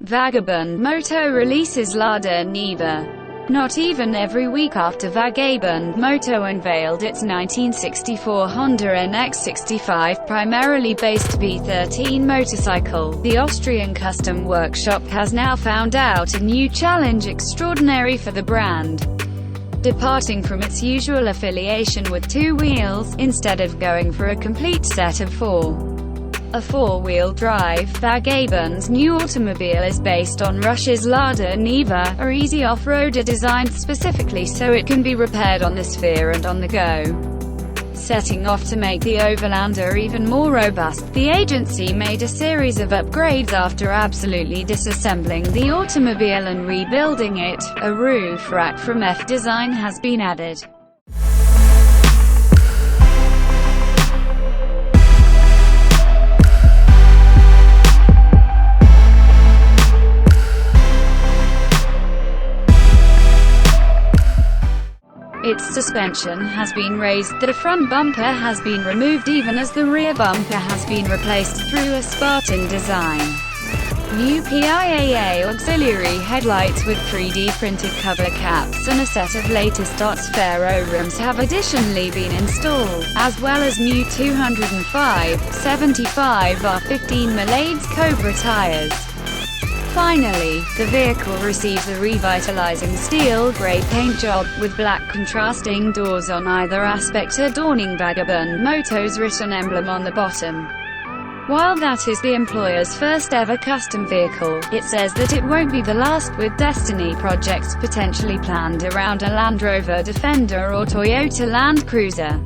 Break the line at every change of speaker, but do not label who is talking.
Vagabund Moto releases Lada Niva. Not even every week after Vagabund Moto unveiled its 1964 Honda NX65-primarily based V13 motorcycle, the Austrian custom workshop has now found out a new challenge extraordinary for the brand. Departing from its usual affiliation with two wheels, instead of going for a complete set of a four-wheel drive, Vagabund's new automobile is based on Russia's Lada Niva, a easy off-roader designed specifically so it can be repaired on the sphere and on the go. Setting off to make the overlander even more robust, the agency made a series of upgrades after absolutely disassembling the automobile and rebuilding it. A roof rack from F Design has been added. Its suspension has been raised, the front bumper has been removed even as the rear bumper has been replaced through a Spartan design. New PIAA auxiliary headlights with 3D printed cover caps and a set of latest Sphero rims have additionally been installed, as well as new 205/75 R15 Milades Cobra tires. Finally, the vehicle receives a revitalizing steel grey paint job, with black contrasting doors on either aspect adorning Vagabund Moto's written emblem on the bottom. While that is the employer's first ever custom vehicle, it says that it won't be the last, with Destiny projects potentially planned around a Land Rover Defender or Toyota Land Cruiser.